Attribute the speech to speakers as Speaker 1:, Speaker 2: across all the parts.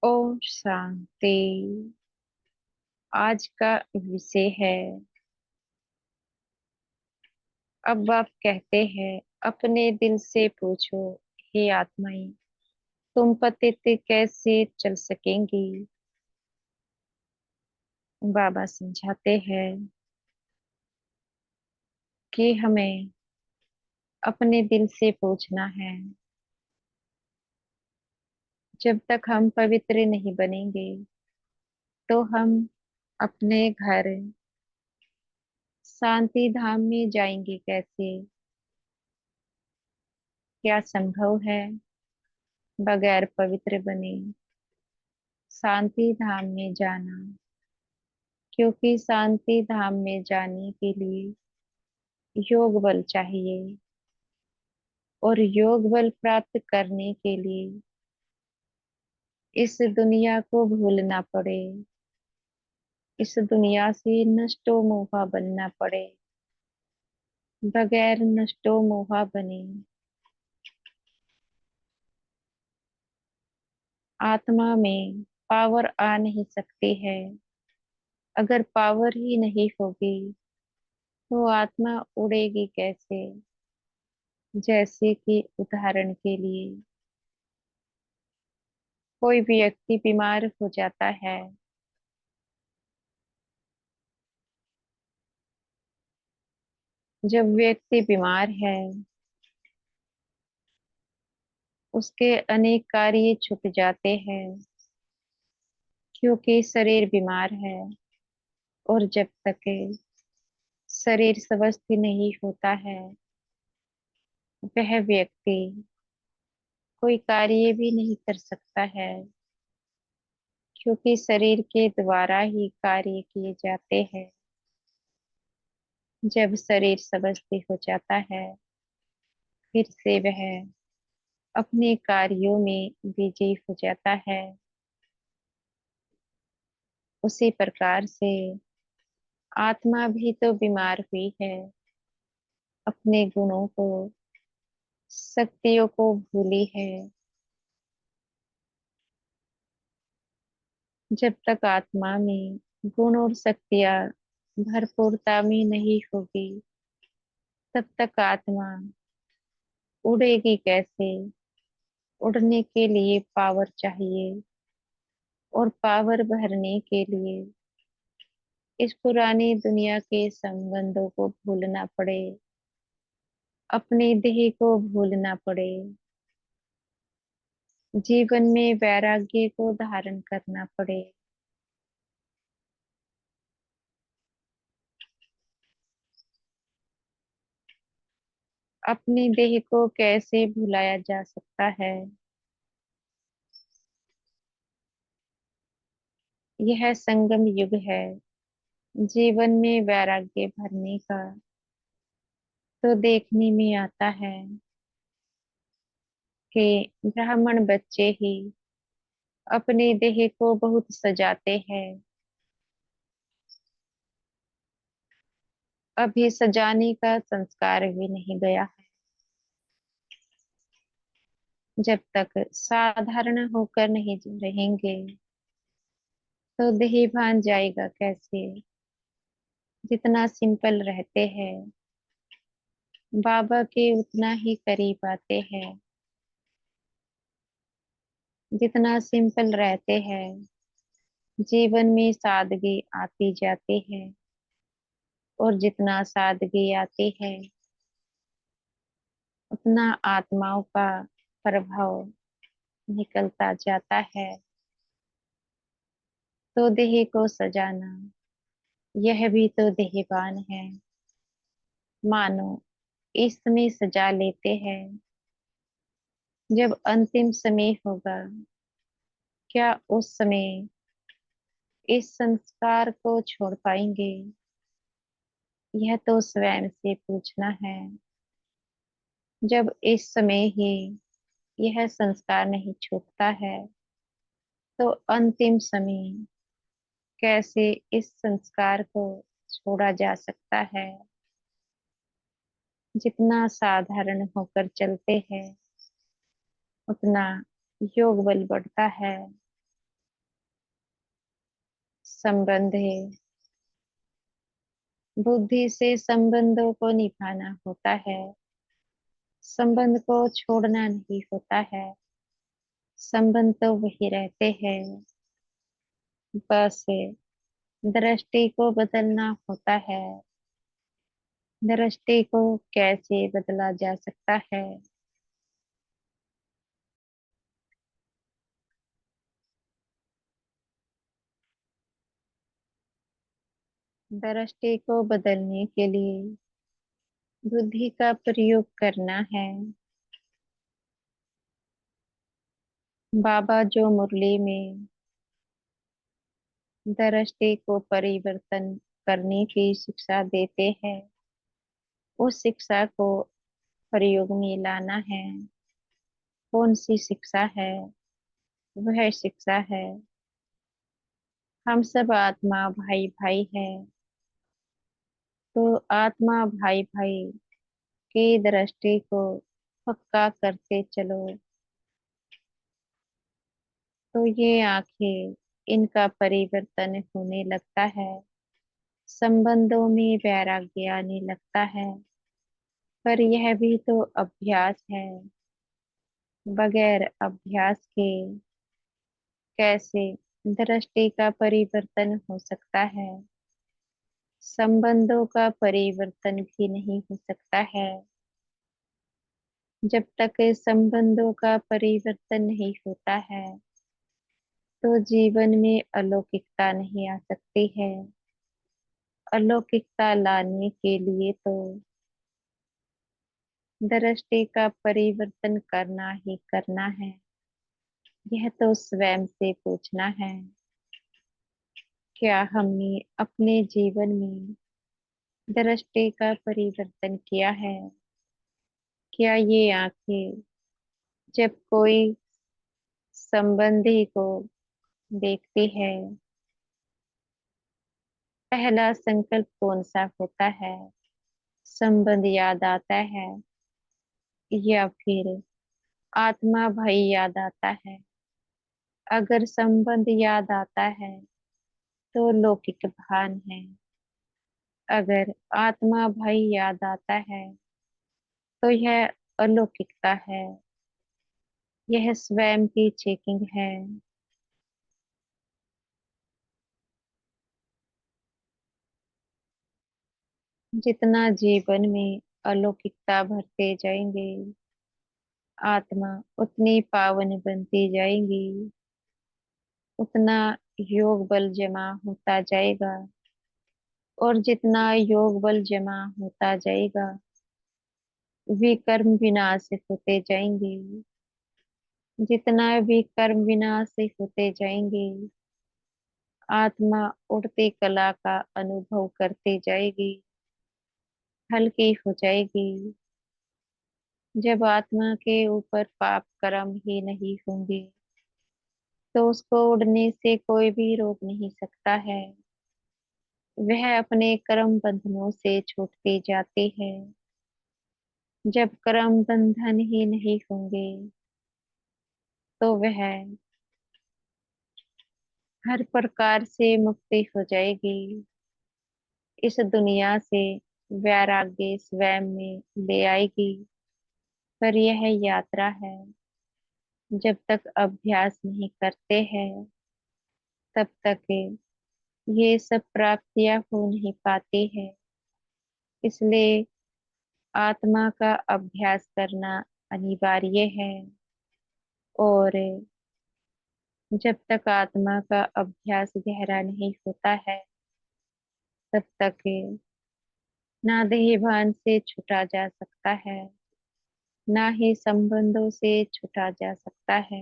Speaker 1: ओम शांति। आज का विषय है। अब आप कहते हैं, अपने दिल से पूछो, हे आत्माएं, तुम पतित कैसे चल सकेंगी। बाबा समझाते हैं कि हमें अपने दिल से पूछना है। जब तक हम पवित्र नहीं बनेंगे तो हम अपने घर शांति धाम में जाएंगे कैसे। क्या संभव है बगैर पवित्र बने शांति धाम में जाना। क्योंकि शांति धाम में जाने के लिए योग बल चाहिए, और योग बल प्राप्त करने के लिए इस दुनिया को भूलना पड़े, इस दुनिया से नष्टो मोहा बनना पड़े। बगैर नष्टो मोहा बने आत्मा में पावर आ नहीं सकती है। अगर पावर ही नहीं होगी तो आत्मा उड़ेगी कैसे। जैसे कि उदाहरण के लिए कोई व्यक्ति बीमार हो जाता है। जब व्यक्ति बीमार है, उसके अनेक कार्य छूट जाते हैं, क्योंकि शरीर बीमार है। और जब तक शरीर स्वस्थ नहीं होता है, वह व्यक्ति कोई कार्य भी नहीं कर सकता है, क्योंकि शरीर के द्वारा ही कार्य किए जाते हैं। जब शरीर स्वस्थ हो जाता है, फिर से वह अपने कार्यों में बिजी हो जाता है। उसी प्रकार से आत्मा भी तो बीमार हुई है, अपने गुणों को, शक्तियों को भूली है। जब तक आत्मा में गुण और शक्तियां भरपूरता में नहीं होगी, तब तक आत्मा उड़ेगी कैसे। उड़ने के लिए पावर चाहिए, और पावर भरने के लिए इस पुरानी दुनिया के संबंधों को भूलना पड़े, अपने देह को भूलना पड़े, जीवन में वैराग्य को धारण करना पड़े। अपने देह को कैसे भुलाया जा सकता है। यह संगम युग है। जीवन में वैराग्य भरने का तो देखने में आता है कि ब्राह्मण बच्चे ही अपने देह को बहुत सजाते हैं। अभी सजाने का संस्कार भी नहीं गया है। जब तक साधारण होकर नहीं रहेंगे तो देह भान जाएगा कैसे। जितना सिंपल रहते हैं, बाबा के उतना ही करीब आते हैं। जितना सिंपल रहते हैं, जीवन में सादगी आती जाती है। और जितना सादगी आती है, उतना आत्माओं का प्रभाव निकलता जाता है। तो देह को सजाना, यह भी तो देहभान है। मानो इसमें सजा लेते हैं। जब अंतिम समय होगा, क्या उस समय इस संस्कार को छोड़ पाएंगे। यह तो स्वयं से पूछना है। जब इस समय ही यह संस्कार नहीं छूटता है, तो अंतिम समय कैसे इस संस्कार को छोड़ा जा सकता है। जितना साधारण होकर चलते हैं, उतना योग बल बढ़ता है। संबंध है। बुद्धि से संबंधों को निभाना होता है, संबंध को छोड़ना नहीं होता है। संबंध तो वही रहते हैं, बस दृष्टि को बदलना होता है। दृष्टि को कैसे बदला जा सकता है? दृष्टि को बदलने के लिए बुद्धि का प्रयोग करना है। बाबा जो मुरली में दृष्टि को परिवर्तन करने की शिक्षा देते हैं, उस शिक्षा को प्रयोग में लाना है। कौन सी शिक्षा है? वह शिक्षा है, हम सब आत्मा भाई भाई है। तो आत्मा भाई भाई की दृष्टि को पक्का करते चलो, तो ये आंखें, इनका परिवर्तन होने लगता है। संबंधों में वैराग्य आने लगता है। पर यह भी तो अभ्यास है। बगैर अभ्यास के कैसे दृष्टि का परिवर्तन हो सकता है? संबंधों का परिवर्तन भी नहीं हो सकता है। जब तक संबंधों का परिवर्तन नहीं होता है, तो जीवन में अलौकिकता नहीं आ सकती है। अलौकिकता लाने के लिए तो दृष्टि का परिवर्तन करना ही करना है। यह तो स्वयं से पूछना है, क्या हमने अपने जीवन में दृष्टि का परिवर्तन किया है? क्या ये आंखें जब कोई संबंधी को देखती है, पहला संकल्प कौन सा होता है? संबंध याद आता है या फिर आत्मा भाई याद आता है? अगर संबंध याद आता है तो लौकिक भान है। अगर आत्मा भाई याद आता है तो यह अलौकिकता है। यह स्वयं की चेकिंग है। जितना जीवन में अलौकिकता भरते जाएंगे, आत्मा उतनी पावन बनती जाएगी, उतना योग बल जमा होता जाएगा। और जितना योग बल जमा होता जाएगा, वे कर्म विनाश होते जाएंगे। जितना भी कर्म विनाश होते जाएंगे, आत्मा उड़ती कला का अनुभव करते जाएगी, हल्की हो जाएगी। जब आत्मा के ऊपर पाप कर्म ही नहीं होंगे, तो उसको उड़ने से कोई भी रोक नहीं सकता है। वह अपने कर्म बंधनों से छूटती जाती है। जब कर्म बंधन ही नहीं होंगे, तो वह हर प्रकार से मुक्ति हो जाएगी। इस दुनिया से वैराग्य स्वयं में ले आएगी। पर यह यात्रा है, जब तक अभ्यास नहीं करते हैं, तब तक ये सब प्राप्तियां हो नहीं पाती है। इसलिए आत्मा का अभ्यास करना अनिवार्य है। और जब तक आत्मा का अभ्यास गहरा नहीं होता है, तब तक ना देह भान से छूटा जा सकता है, ना ही संबंधों से छूटा जा सकता है।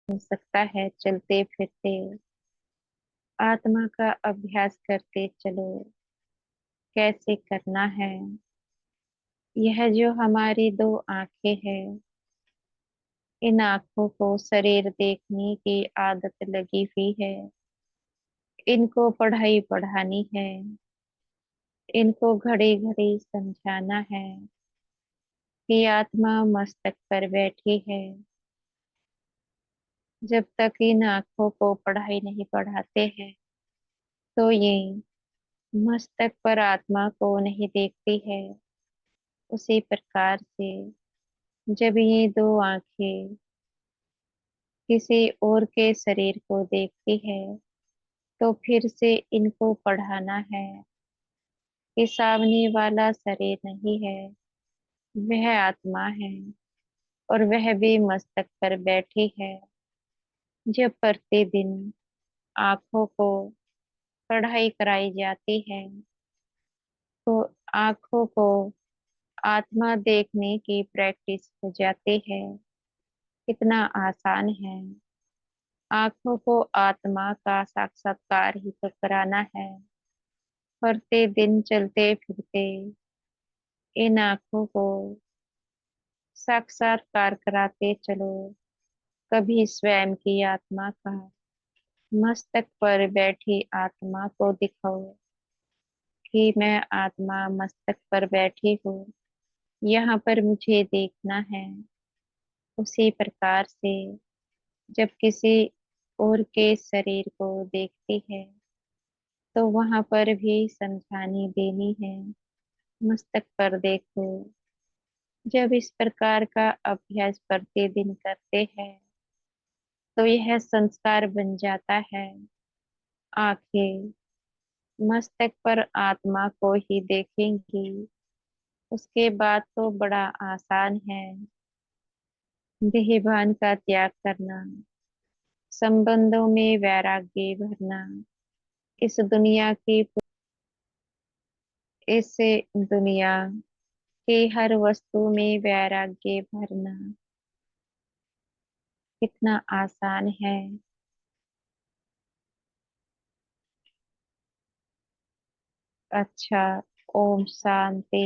Speaker 1: हो सकता है चलते फिरते आत्मा का अभ्यास करते चलो। कैसे करना है? यह जो हमारी दो आंखें हैं, इन आंखों को शरीर देखने की आदत लगी हुई है। इनको पढ़ाई पढ़ानी है। इनको घड़ी घड़ी समझाना है कि आत्मा मस्तक पर बैठी है। जब तक इन आंखों को पढ़ाई नहीं पढ़ाते हैं तो ये मस्तक पर आत्मा को नहीं देखती है। उसी प्रकार से जब ये दो आंखें किसी और के शरीर को देखती है तो फिर से इनको पढ़ाना है कि सामने वाला शरीर नहीं है, वह आत्मा है और वह भी मस्तक पर बैठी है। जब प्रतिदिन आंखों को पढ़ाई कराई जाती है तो आंखों को आत्मा देखने की प्रैक्टिस हो जाती है। कितना आसान है। आंखों को आत्मा का साक्षात्कार ही तो कराना है। प्रतिदिन चलते फिरते इन आंखों को साक्षात्कार कराते चलो। कभी स्वयं की आत्मा का मस्तक पर बैठी आत्मा को दिखाओ कि मैं आत्मा मस्तक पर बैठी हूँ, यहाँ पर मुझे देखना है। उसी प्रकार से जब किसी और के शरीर को देखती है तो वहां पर भी समझानी देनी है, मस्तक पर देखो। जब इस प्रकार का अभ्यास प्रतिदिन करते हैं तो यह संस्कार बन जाता है। आंखें मस्तक पर आत्मा को ही देखेंगी। उसके बाद तो बड़ा आसान है। देहभान का त्याग करना, संबंधों में वैराग्य भरना, इस दुनिया की इस दुनिया की हर वस्तु में वैराग्य भरना कितना आसान है। अच्छा। ओम शांति।